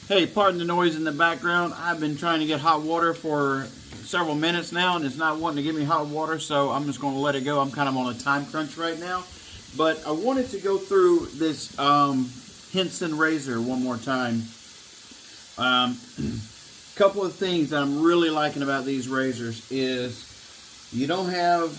Hey, pardon the noise in the background. I've been trying to get hot water for several minutes now, and it's not wanting to give me hot water, so I'm just going to let it go. I'm kind of on a time crunch right now. But I wanted to go through this Henson razor one more time. Couple of things that I'm really liking about these razors is you don't have,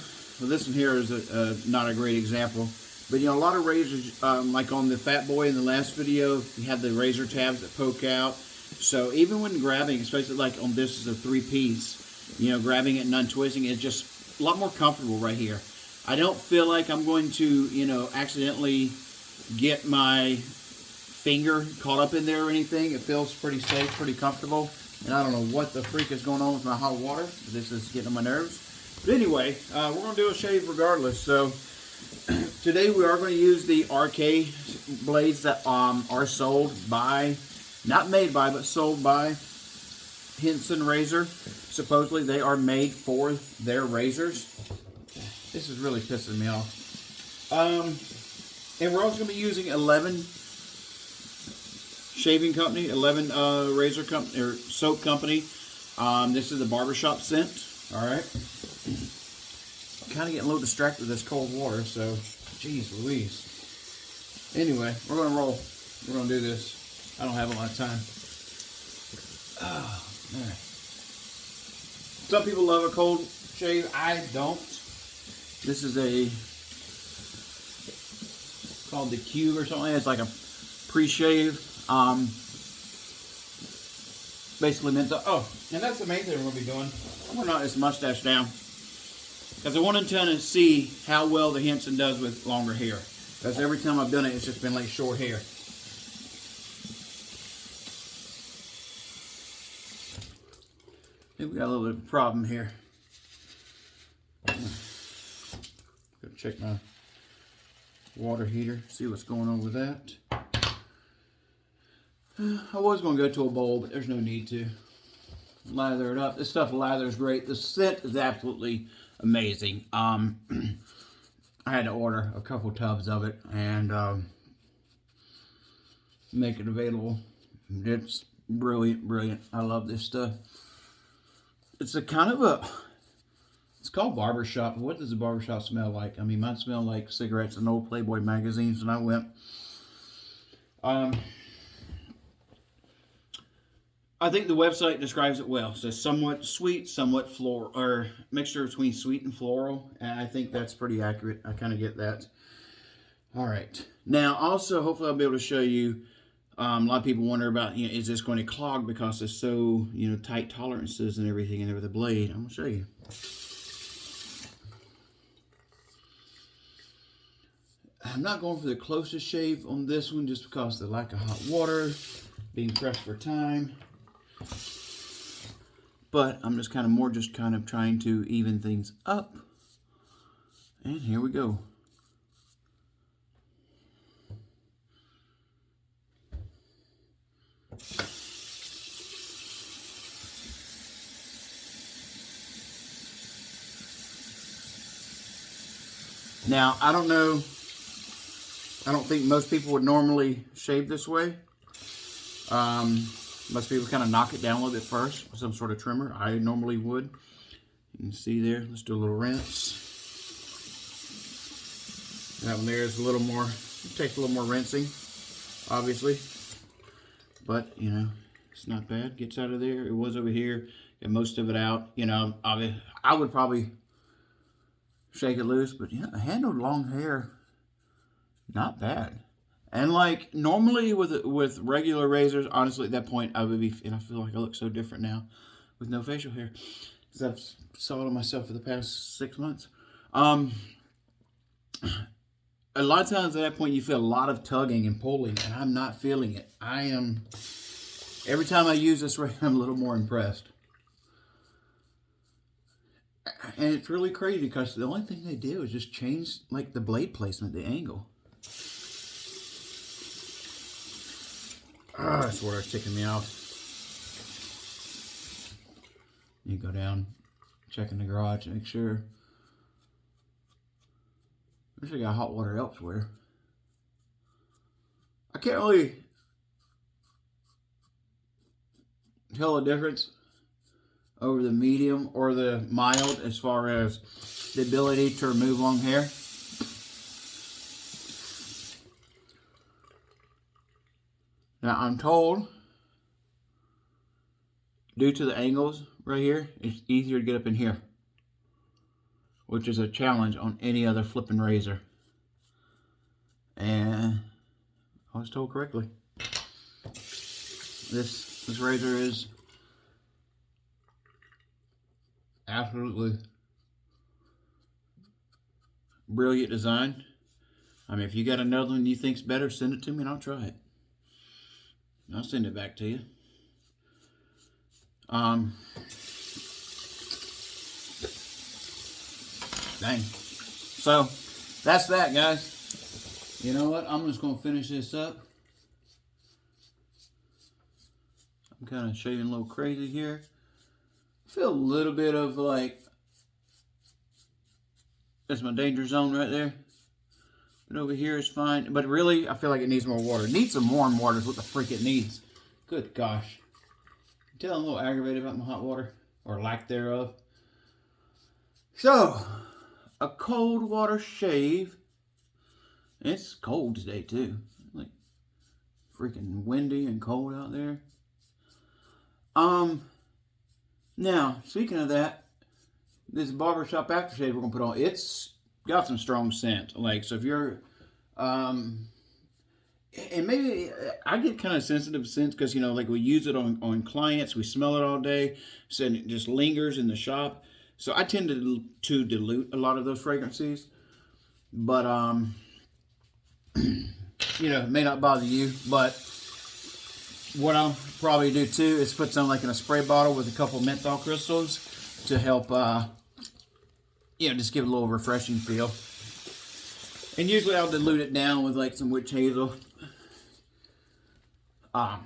well, this one here is not a great example, but you know, a lot of razors, like on the Fat Boy in the last video, you have the razor tabs that poke out. So even when grabbing, especially like on this is a 3-piece, you know, grabbing it and untwisting, it's just a lot more comfortable right here. I don't feel like I'm going to, you know, accidentally get my finger caught up in there or anything. It feels pretty safe, pretty comfortable. And I don't know what the freak is going on with my hot water. This is getting on my nerves. But anyway, we're going to do a shave regardless. So today we are going to use the RK blades that are sold by, not made by, but sold by Henson Razor. Supposedly they are made for their razors. This is really pissing me off. And we're also going to be using 11 shaving company, 11 razor company or soap company. This is the Barbershop scent. All right. Kind of getting a little distracted with this cold water, so geez Louise. Anyway, we're gonna roll. We're gonna do this. I don't have a lot of time. Oh man. Some people love a cold shave. I don't. This is called the Cube or something. It's like a pre-shave. Basically meant to. Oh, and that's the main thing we're gonna be doing. I'm gonna knock this mustache down. Because I want to see how well the Henson does with longer hair. Because every time I've done it, it's just been like short hair. I think we got a little bit of a problem here. Go check my water heater, see what's going on with that. I was going to go to a bowl, but there's no need to. Lather it up. This stuff lathers great. The scent is absolutely amazing. I had to order a couple tubs of it and make it available. It's brilliant, brilliant. I love this stuff. It's a kind of a, it's called Barbershop. What does the Barbershop smell like? I mean, mine smell like cigarettes and old Playboy magazines when I went. I think the website describes it well. It says somewhat sweet, somewhat floral, or mixture between sweet and floral. And I think that's pretty accurate. I kind of get that. All right. Now, also, hopefully I'll be able to show you, a lot of people wonder about, you know, is this going to clog because it's so, you know, tight tolerances and everything in there with the blade. I'm going to show you. I'm not going for the closest shave on this one just because of the lack of hot water, being pressed for time. But I'm just kind of trying to even things up. And here we go. Now, I don't know. I don't think most people would normally shave this way. Most people kind of knock it down a little bit first with some sort of trimmer. I normally would. You can see there. Let's do a little rinse. That one there is a little more, it takes a little more rinsing, obviously. But, you know, it's not bad. Gets out of there. It was over here. Get most of it out. You know, I would probably shake it loose. But, yeah, handled long hair, not bad. And like normally with regular razors, honestly, at that point I would be, and I feel like I look so different now with no facial hair because I've saw it on myself for the past 6 months. A lot of times at that point you feel a lot of tugging and pulling, and I'm not feeling it. I am, every time I use this razor, I'm a little more impressed. And it's really crazy because the only thing they did was just change like the blade placement, the angle. Ah, that's where it's ticking me off. You go down, check in the garage, make sure. I wish I got hot water elsewhere. I can't really tell the difference over the medium or the mild as far as the ability to remove long hair. Now I'm told, due to the angles right here, it's easier to get up in here, which is a challenge on any other flipping razor. And I was told correctly. This razor is absolutely brilliant design. I mean, if you got another one you think's better, send it to me and I'll try it. I'll send it back to you. Dang. So, that's that, guys. You know what? I'm just going to finish this up. I'm kind of shaving a little crazy here. I feel a little bit of like, that's my danger zone right there. But over here is fine. But really, I feel like it needs more water. It needs some warm water is what the freak it needs. Good gosh. You tell I'm a little aggravated about my hot water. Or lack thereof. So, a cold water shave. It's cold today too. Like, freaking windy and cold out there. Now, speaking of that, this Barbershop Aftershave we're going to put on, it's got some strong scent. Like, so if you're, and maybe I get kind of sensitive scents because, you know, like we use it on clients, we smell it all day, so it just lingers in the shop. So I tend to dilute a lot of those fragrances. But, you know, it may not bother you, but what I'll probably do too is put some like in a spray bottle with a couple menthol crystals to help, you know, just give it a little refreshing feel. And usually I'll dilute it down with like some witch hazel. But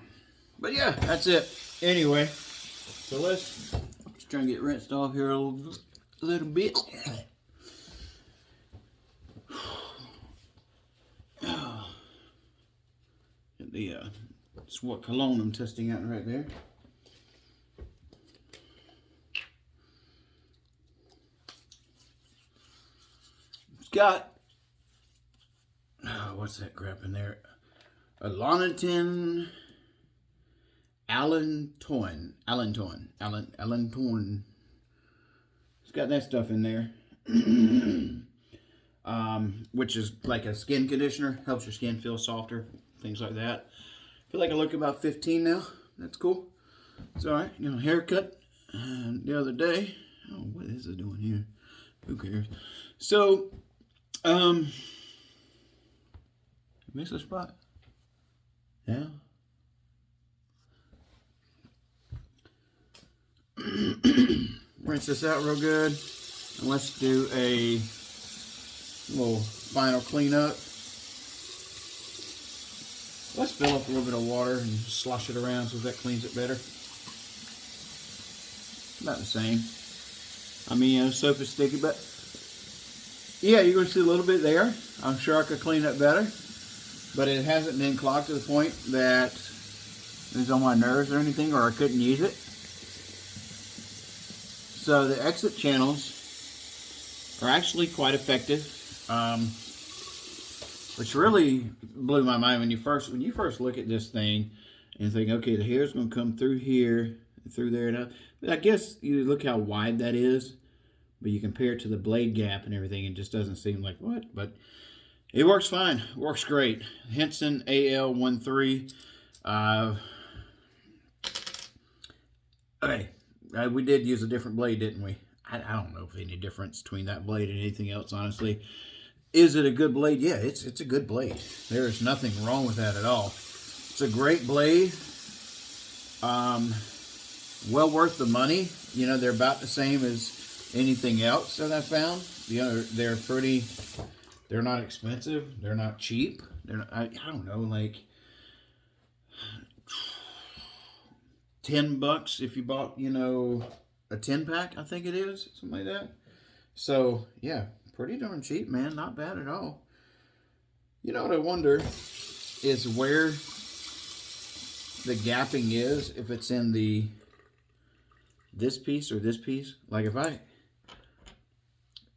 yeah, that's it. Anyway, so let's try and get rinsed off here a little bit. It's what cologne I'm testing out right there. It's got, what's that crap in there? Allantoin. It's got that stuff in there. Which is like a skin conditioner. Helps your skin feel softer. Things like that. I feel like I look about 15 now. That's cool. It's alright. You know, haircut the other day. Oh, what is it doing here? Who cares? So, miss a spot? Yeah. Rinse this out real good. And let's do a little final cleanup. Let's fill up a little bit of water and slosh it around so that cleans it better. About the same. I mean, you know, soap is sticky, but yeah, you're going to see a little bit there. I'm sure I could clean it better, but it hasn't been clogged to the point that it's on my nerves or anything, or I couldn't use it. So the exit channels are actually quite effective. Which really blew my mind when you first look at this thing and think, okay, the hair's going to come through here, through there, and up. But I guess you look how wide that is, but you compare it to the blade gap and everything, it just doesn't seem like what. But it works fine. It works great. Henson AL13. Okay, we did use a different blade, didn't we? I don't know if any difference between that blade and anything else, honestly. Is it a good blade? Yeah, it's a good blade. There is nothing wrong with that at all. It's a great blade. Well worth the money. You know, they're about the same as anything else that I found. You know, they're not expensive. They're not cheap. They're not, I don't know, like $10 if you bought, you know, a 10-pack, I think it is. Something like that. So, yeah. Pretty darn cheap, man. Not bad at all. You know what I wonder is where the gapping is, if it's in this piece or this piece. Like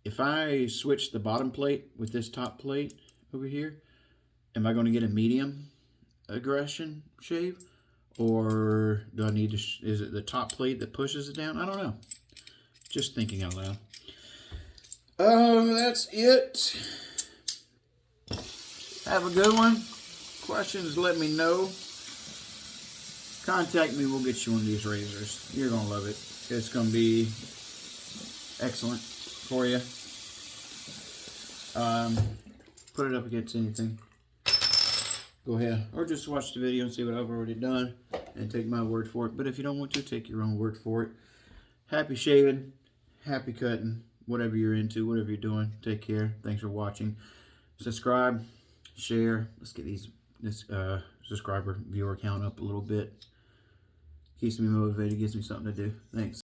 if I switch the bottom plate with this top plate over here, am I going to get a medium aggression shave? Or do I need to, is it the top plate that pushes it down? I don't know. Just thinking out loud. That's it. Have a good one. Questions, let me know. Contact me, we'll get you one of these razors. You're going to love it. It's going to be excellent for you. Put it up against anything. Go ahead. Or just watch the video and see what I've already done and take my word for it. But if you don't want to, take your own word for it. Happy shaving. Happy cutting. Whatever you're into, whatever you're doing. Take care. Thanks for watching. Subscribe. Share. Let's get this subscriber viewer count up a little bit. Keeps me motivated. Gives me something to do. Thanks.